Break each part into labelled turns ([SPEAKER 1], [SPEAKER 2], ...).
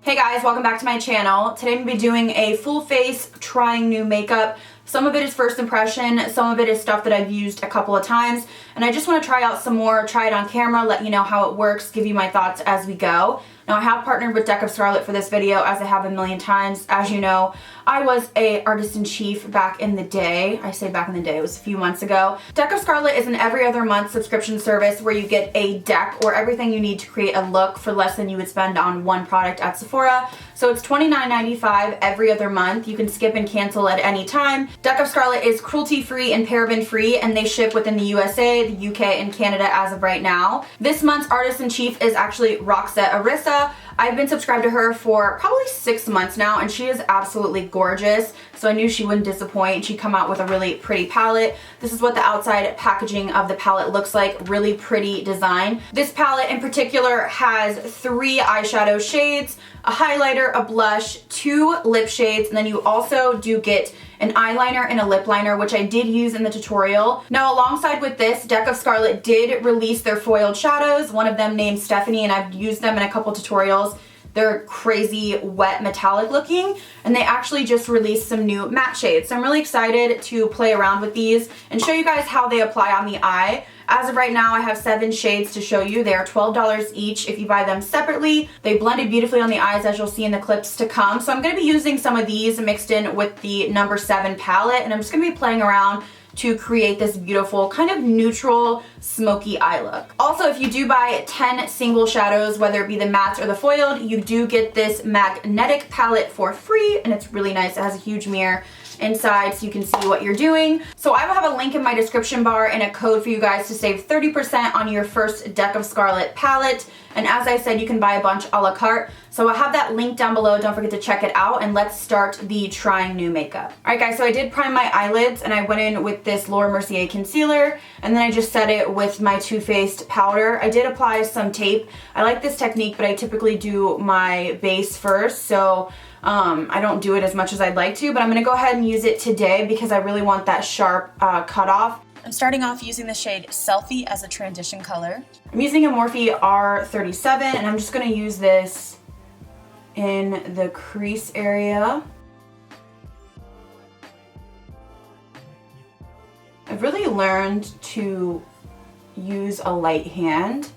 [SPEAKER 1] Hey guys, welcome back to my channel. Today I'm going to be doing a full face trying new makeup. Some of it is first impression, some of it is stuff that I've used a couple of times, and I just want to try out some more, try it on camera, let you know how it works, give you my thoughts as we go. Now I have partnered with Deck of Scarlet for this video, as I have a million times. As you know, I was a artist-in-chief back in the day. I say back in the day, it was a few months ago. Deck of Scarlet is an every other month subscription service where you get a deck or everything you need to create a look for less than you would spend on one product at Sephora. So it's $29.95 every other month. You can skip and cancel at any time. Deck of Scarlet is cruelty-free and paraben-free, and they ship within the USA, the UK, and Canada as of right now. This month's artist-in-chief is actually Roxette Arissa. I've been subscribed to her for probably 6 months now, and she is absolutely gorgeous, so I knew she wouldn't disappoint. She'd come out with a really pretty palette. This is what the outside packaging of the palette looks like. Really pretty design. This palette in particular has 3 eyeshadow shades, a highlighter, a blush, 2 lip shades, and then you also do get an eyeliner and a lip liner, which I did use in the tutorial. Now alongside with this, Deck of Scarlet did release their foiled shadows, one of them named Stephanie, and I've used them in a couple tutorials. They're crazy wet metallic looking, and they actually just released some new matte shades. So I'm really excited to play around with these and show you guys how they apply on the eye. As of right now, I have 7 shades to show you. They are $12 each if you buy them separately. They blended beautifully on the eyes, as you'll see in the clips to come. So I'm going to be using some of these mixed in with the number 7 palette, and I'm just going to be playing around to create this beautiful kind of neutral smoky eye look. Also, if you do buy 10 single shadows, whether it be the mattes or the foiled, you do get this magnetic palette for free, and it's really nice. It has a huge mirror inside so you can see what you're doing. So I will have a link in my description bar and a code for you guys to save 30% on your first Deck of Scarlet palette. And as I said, you can buy a bunch a la carte. So I'll have that link down below. Don't forget to check it out, and let's start the trying new makeup. Alright guys, so I did prime my eyelids, and I went in with this Laura Mercier concealer, and then I just set it with my Too Faced powder. I did apply some tape. I like this technique, but I typically do my base first, so I don't do it as much as I'd like to, but I'm going to go ahead and use it today because I really want that sharp cutoff. I'm starting off using the shade Selfie as a transition color. I'm using a Morphe R37, and I'm just going to use this in the crease area. I've really learned to use a light hand.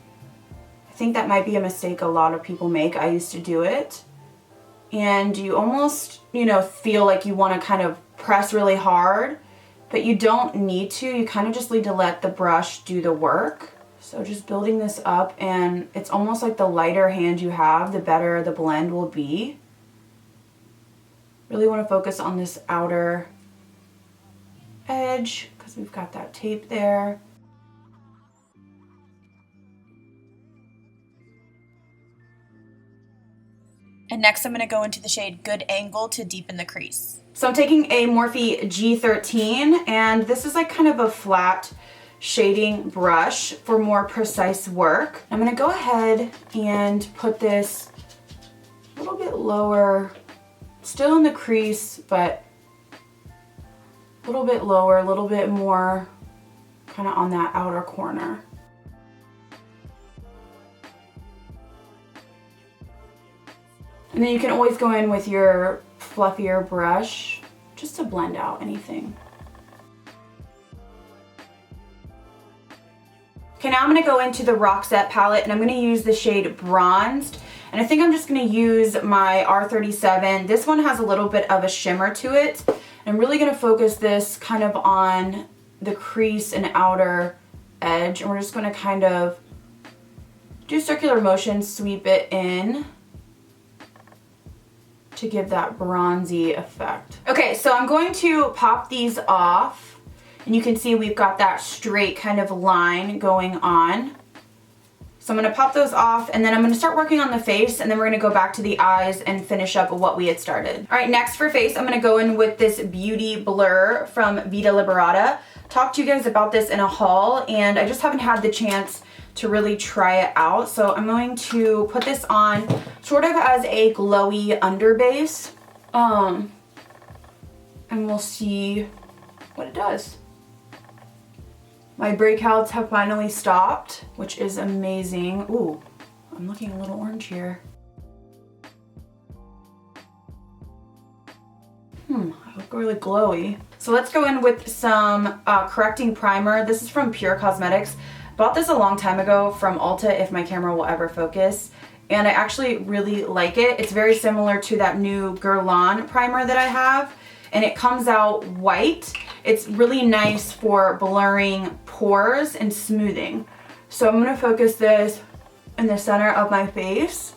[SPEAKER 1] I think that might be a mistake a lot of people make. I used to do it. And you almost, feel like you want to kind of press really hard, but you don't need to. You kind of just need to let the brush do the work. So just building this up, and it's almost like the lighter hand you have, the better the blend will be. Really want to focus on this outer edge because we've got that tape there. And next I'm going to go into the shade Good Angle to deepen the crease. So I'm taking a Morphe G13, and this is like kind of a flat shading brush for more precise work. I'm going to go ahead and put this a little bit lower, still in the crease, but a little bit lower, a little bit more kind of on that outer corner. And then you can always go in with your fluffier brush just to blend out anything. Okay, now I'm going to go into the Roxette palette, and I'm going to use the shade Bronzed. And I think I'm just going to use my R37. This one has a little bit of a shimmer to it. I'm really going to focus this kind of on the crease and outer edge. And we're just going to kind of do circular motions, sweep it in to give that bronzy effect. Okay, so I'm going to pop these off, and you can see we've got that straight kind of line going on. So I'm going to pop those off, and then I'm going to start working on the face, and then we're going to go back to the eyes and finish up what we had started. All right, next for face, I'm going to go in with this Beauty Blur from Vita Liberata. Talked to you guys about this in a haul, and I just haven't had the chance to really try it out. So I'm going to put this on sort of as a glowy under base, and we'll see what it does. My breakouts have finally stopped, which is amazing. Ooh, I'm looking a little orange here. I look really glowy. So let's go in with some correcting primer. This is from Pure Cosmetics. Bought this a long time ago from Ulta, if my camera will ever focus. And I actually really like it. It's very similar to that new Guerlain primer that I have. And it comes out white. It's really nice for blurring pores and smoothing. So I'm gonna focus this in the center of my face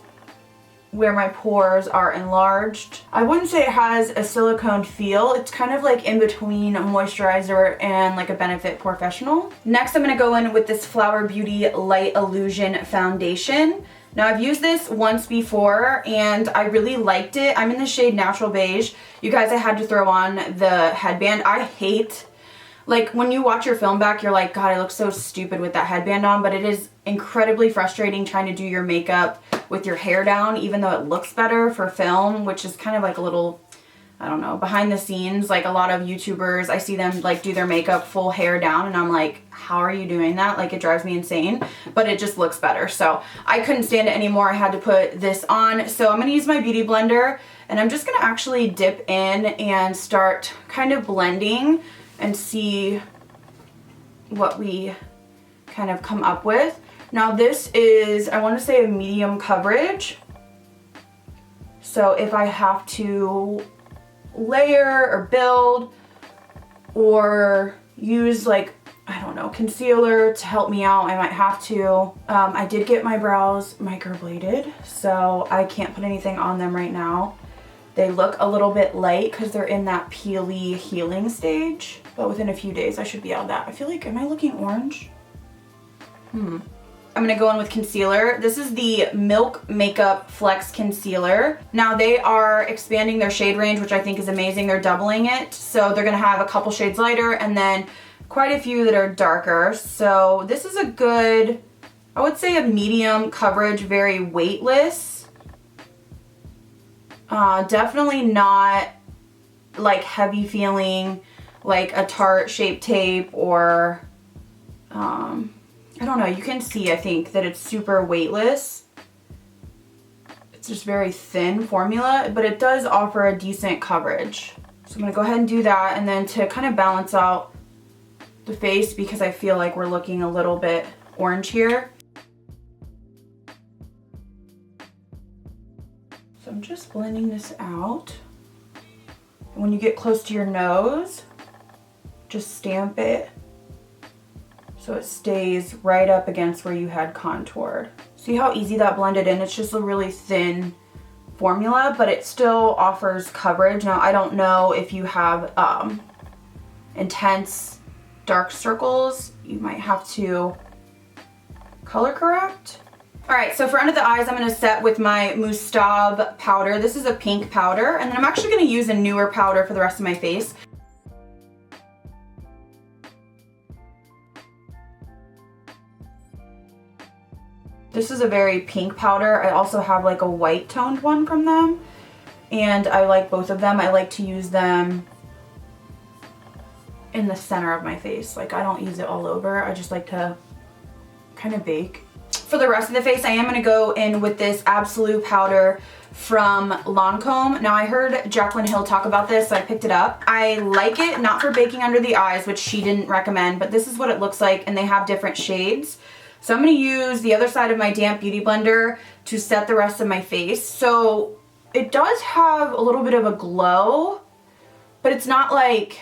[SPEAKER 1] where my pores are enlarged. I wouldn't say it has a silicone feel. It's kind of like in between a moisturizer and like a Benefit Professional. Next, I'm gonna go in with this Flower Beauty Light Illusion Foundation. Now I've used this once before and I really liked it. I'm in the shade Natural Beige. You guys, I had to throw on the headband. I hate, like when you watch your film back, you're like, God, I look so stupid with that headband on, but it is incredibly frustrating trying to do your makeup with your hair down, even though it looks better for film, which is kind of like a little, I don't know, behind the scenes. Like a lot of YouTubers, I see them like do their makeup full hair down and I'm like, how are you doing that? Like it drives me insane, but it just looks better. So I couldn't stand it anymore. I had to put this on. So I'm gonna use my Beauty Blender and I'm just gonna actually dip in and start kind of blending and see what we kind of come up with. Now this is, I want to say, a medium coverage. So if I have to layer or build or use like, I don't know, concealer to help me out, I might have to. I did get my brows microbladed, so I can't put anything on them right now. They look a little bit light because they're in that peely healing stage, but within a few days I should be out of that. I feel like, am I looking orange? I'm gonna go in with concealer. This is the Milk Makeup Flex Concealer. Now they are expanding their shade range, which I think is amazing. They're doubling it. So they're gonna have a couple shades lighter and then quite a few that are darker. So this is a good, I would say a medium coverage, very weightless. Definitely not like heavy feeling like a Tarte Shape Tape or I don't know, you can see, I think, that it's super weightless. It's just very thin formula, but it does offer a decent coverage. So I'm gonna go ahead and do that, and then to kind of balance out the face, because I feel like we're looking a little bit orange here. So I'm just blending this out. And when you get close to your nose, just stamp it so it stays right up against where you had contoured. See how easy that blended in? It's just a really thin formula, but it still offers coverage. Now, I don't know if you have intense dark circles. You might have to color correct. All right, so for under the eyes, I'm gonna set with my Mousse Staub powder. This is a pink powder, and then I'm actually gonna use a newer powder for the rest of my face. This is a very pink powder. I also have like a white toned one from them, and I like both of them. I like to use them in the center of my face. Like I don't use it all over. I just like to kind of bake. For the rest of the face, I am going to go in with this Absolute powder from Lancome. Now I heard Jaclyn Hill talk about this, so I picked it up. I like it, not for baking under the eyes, which she didn't recommend, but this is what it looks like, and they have different shades. So I'm going to use the other side of my damp beauty blender to set the rest of my face. So it does have a little bit of a glow, but it's not like,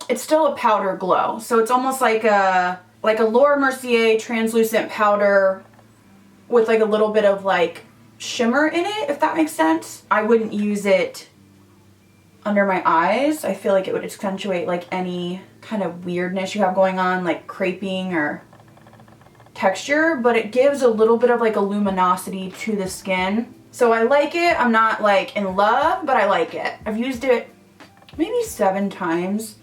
[SPEAKER 1] it's still a powder glow. So it's almost like a Laura Mercier translucent powder with like a little bit of like shimmer in it, if that makes sense. I wouldn't use it under my eyes. I feel like it would accentuate like any kind of weirdness you have going on, like creping or texture, but it gives a little bit of like a luminosity to the skin. So I like it. I'm not like in love, but I like it. I've used it maybe 7 times,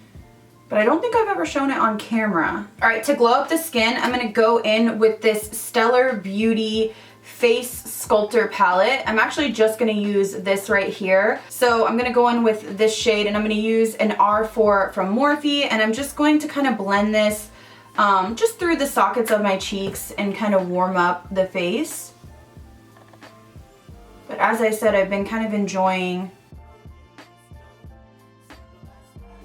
[SPEAKER 1] but I don't think I've ever shown it on camera. All right, to glow up the skin, I'm gonna go in with this Stellar Beauty Face Sculptor palette. I'm actually just gonna use this right here. So I'm gonna go in with this shade, and I'm gonna use an R4 from Morphe, and I'm just going to kind of blend this just through the sockets of my cheeks and kind of warm up the face. But as I said, I've been kind of enjoying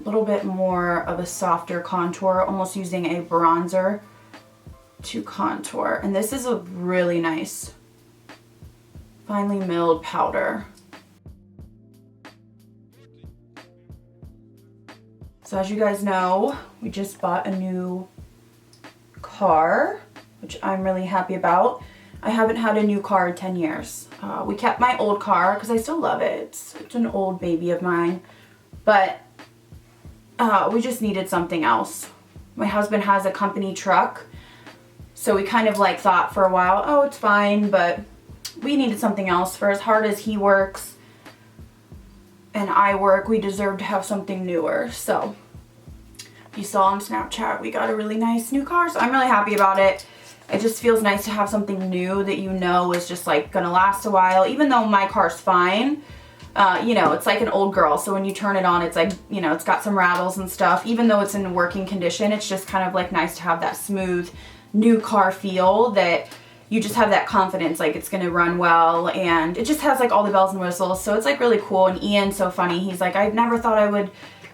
[SPEAKER 1] little bit more of a softer contour, almost using a bronzer to contour. And this is a really nice finely milled powder. So as you guys know, we just bought a new car, which I'm really happy about. I haven't had a new car in 10 years. We kept my old car because I still love it. It's an old baby of mine, but we just needed something else. My husband has a company truck, so we kind of like thought for a while, oh, it's fine, but we needed something else. For as hard as he works and I work, we deserve to have something newer. So you saw on Snapchat, we got a really nice new car, so I'm really happy about it. It just feels nice to have something new that you know is just like gonna last a while, even though my car's fine. You know, it's like an old girl, so when you turn it on, it's like, you know, it's got some rattles and stuff. Even though it's in working condition, it's just kind of like nice to have that smooth new car feel that you just have that confidence, like it's gonna run well, and it just has like all the bells and whistles, so it's like really cool. And Ian's so funny, he's like, I never thought I would,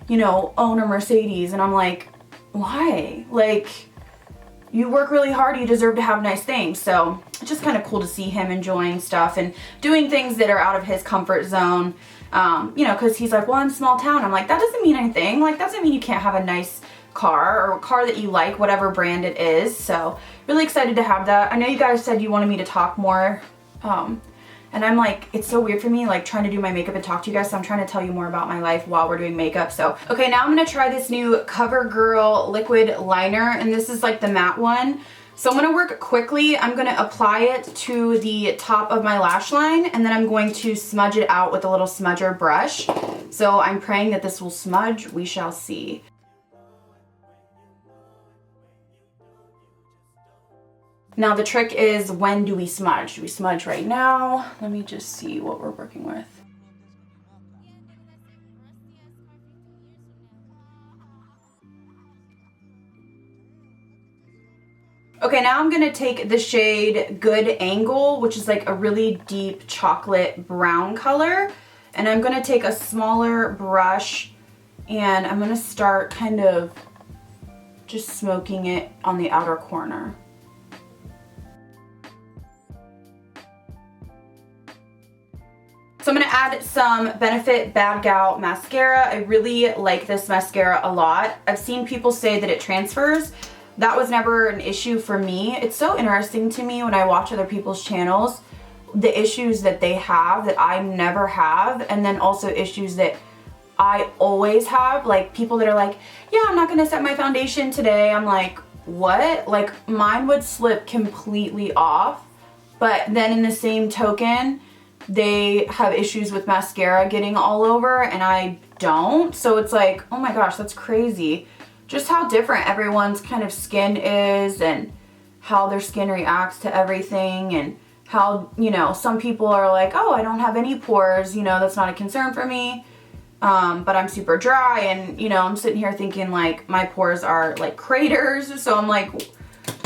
[SPEAKER 1] you know, own a Mercedes. And I'm like, why? Like, you work really hard, you deserve to have nice things. So it's just kind of cool to see him enjoying stuff and doing things that are out of his comfort zone. You know, because he's like, well, in small town. I'm like, that doesn't mean anything. Like, doesn't mean you can't have a nice car or a car that you like, whatever brand it is. So really excited to have that. I know you guys said you wanted me to talk more. And I'm like, it's so weird for me, like trying to do my makeup and talk to you guys. So I'm trying to tell you more about my life while we're doing makeup. So, okay, now I'm going to try this new Covergirl liquid liner. And this is like the matte one. So I'm going to work quickly. I'm going to apply it to the top of my lash line. And then I'm going to smudge it out with a little smudger brush. So I'm praying that this will smudge. We shall see. Now the trick is, when do we smudge? Do we smudge right now? Let me just see what we're working with. Okay, now I'm gonna take the shade Good Angle, which is like a really deep chocolate brown color. And I'm gonna take a smaller brush and I'm gonna start kind of just smoking it on the outer corner. So I'm going to add some Benefit Bad Gal mascara. I really like this mascara a lot. I've seen people say that it transfers. That was never an issue for me. It's so interesting to me when I watch other people's channels, the issues that they have that I never have, and then also issues that I always have. Like people that are like, yeah, I'm not going to set my foundation today. I'm like, what? Like mine would slip completely off, but then in the same token, they have issues with mascara getting all over and I don't. So it's like, oh my gosh, that's crazy. Just how different everyone's kind of skin is and how their skin reacts to everything, and how, you know, some people are like, oh, I don't have any pores, you know, that's not a concern for me. But I'm super dry, and, you know, I'm sitting here thinking like my pores are like craters. So I'm like,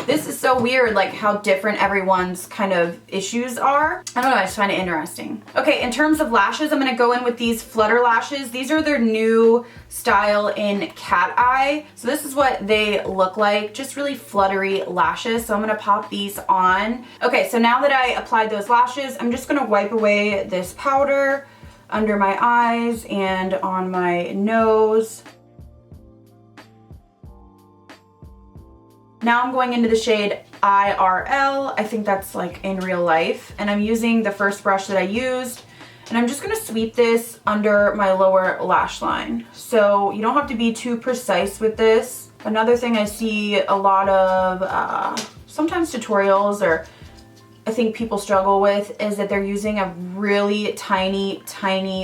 [SPEAKER 1] this is so weird, like how different everyone's kind of issues are. I don't know, I just find it interesting. Okay, in terms of lashes, I'm gonna go in with these Flutter lashes. These are their new style in Cat Eye. So this is what they look like, just really fluttery lashes. So I'm gonna pop these on. Okay, so now that I applied those lashes, I'm just gonna wipe away this powder under my eyes and on my nose. Now I'm going into the shade IRL. I think that's like in real life. And I'm using the first brush that I used. And I'm just gonna sweep this under my lower lash line. So you don't have to be too precise with this. Another thing I see a lot of sometimes tutorials, or I think people struggle with, is that they're using a really tiny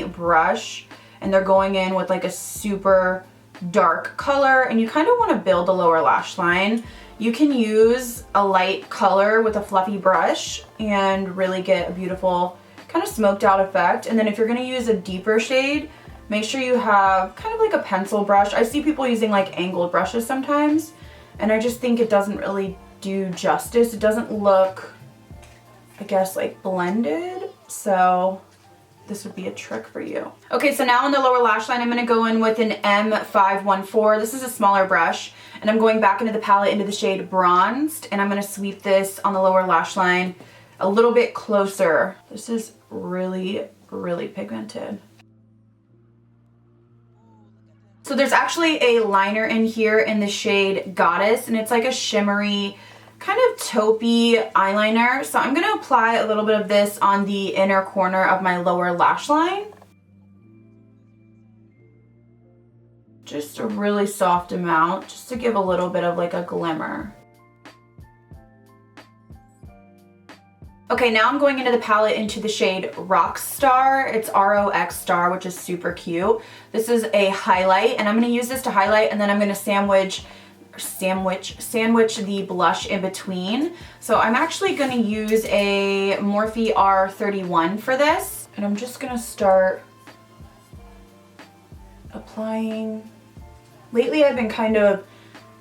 [SPEAKER 1] brush and they're going in with like a super dark color, and you kind of want to build the lower lash line. You can use a light color with a fluffy brush and really get a beautiful kind of smoked out effect. And then if you're going to use a deeper shade, make sure you have kind of like a pencil brush. I see people using like angled brushes sometimes, and I just think it doesn't really do justice. It doesn't look, I guess, like blended. So this would be a trick for you. Okay, so now on the lower lash line, I'm gonna go in with an M514. This is a smaller brush, and I'm going back into the palette into the shade Bronzed, and I'm gonna sweep this on the lower lash line a little bit closer. This is really, really pigmented. So there's actually a liner in here in the shade Goddess, and it's like a shimmery, kind of taupey eyeliner. So I'm gonna apply a little bit of this on the inner corner of my lower lash line. Just a really soft amount, just to give a little bit of like a glimmer. Okay, now I'm going into the palette into the shade Rockstar. It's R-O-X Star, which is super cute. This is a highlight, and I'm gonna use this to highlight, and then I'm gonna sandwich the blush in between. So I'm actually gonna use a Morphe R31 for this, and I'm just gonna start applying. Lately I've been kind of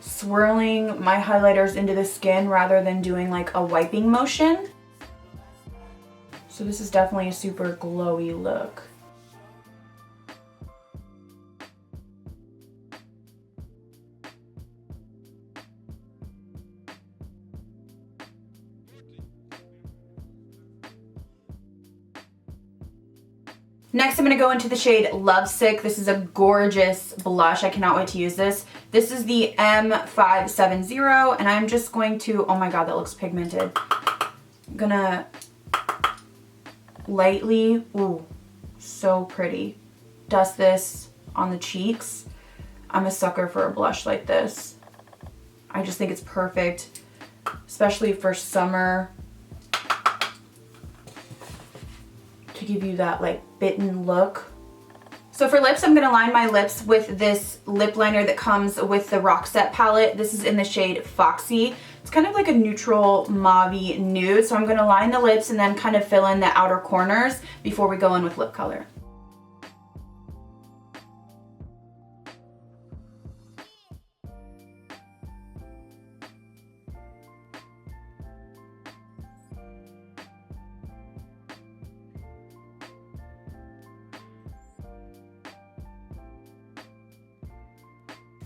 [SPEAKER 1] swirling my highlighters into the skin rather than doing like a wiping motion. So this is definitely a super glowy look. Next, I'm going to go into the shade Lovesick. This is a gorgeous blush. I cannot wait to use this. This is the M570, and I'm just going to, oh my god, that looks pigmented. I'm going to lightly, ooh, so pretty, dust this on the cheeks. I'm a sucker for a blush like this. I just think it's perfect, especially for summer, to give you that like bitten look. So for lips, I'm gonna line my lips with this lip liner that comes with the Roxette palette. This is in the shade Foxy. It's kind of like a neutral mauve-y nude. So I'm gonna line the lips and then kind of fill in the outer corners before we go in with lip color.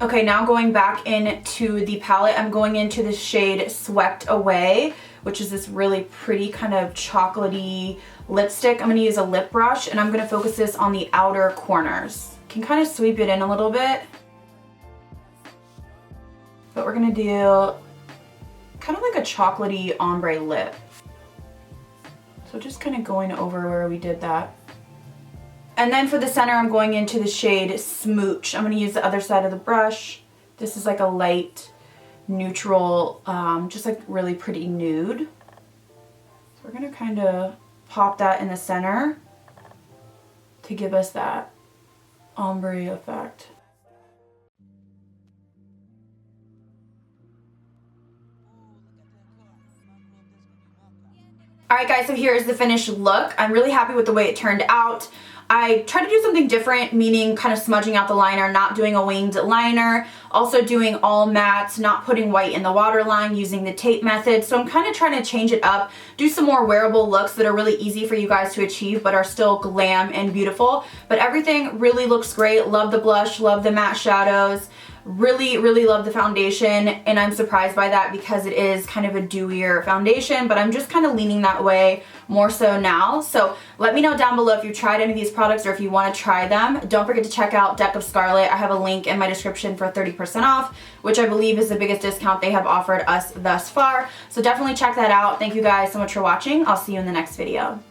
[SPEAKER 1] Okay, now going back into the palette, I'm going into the shade Swept Away, which is this really pretty kind of chocolatey lipstick. I'm gonna use a lip brush, and I'm gonna focus this on the outer corners. You can kind of sweep it in a little bit, but we're gonna do kind of like a chocolatey ombre lip. So just kind of going over where we did that. And then for the center, I'm going into the shade Smooch. I'm going to use the other side of the brush. This is like a light, neutral, just like really pretty nude. So we're going to kind of pop that in the center to give us that ombre effect. Alright guys, so here is the finished look. I'm really happy with the way it turned out. I tried to do something different, meaning kind of smudging out the liner, not doing a winged liner, also doing all mattes, not putting white in the waterline, using the tape method. So I'm kind of trying to change it up, do some more wearable looks that are really easy for you guys to achieve but are still glam and beautiful. But everything really looks great. Love the blush, love the matte shadows. Really, really love the foundation, and I'm surprised by that because it is kind of a dewier foundation, but I'm just kind of leaning that way more so now. So let me know down below if you've tried any of these products or if you want to try them. Don't forget to check out Deck of Scarlet. I have a link in my description for 30% off, which I believe is the biggest discount they have offered us thus far. So definitely check that out. Thank you guys so much for watching. I'll see you in the next video.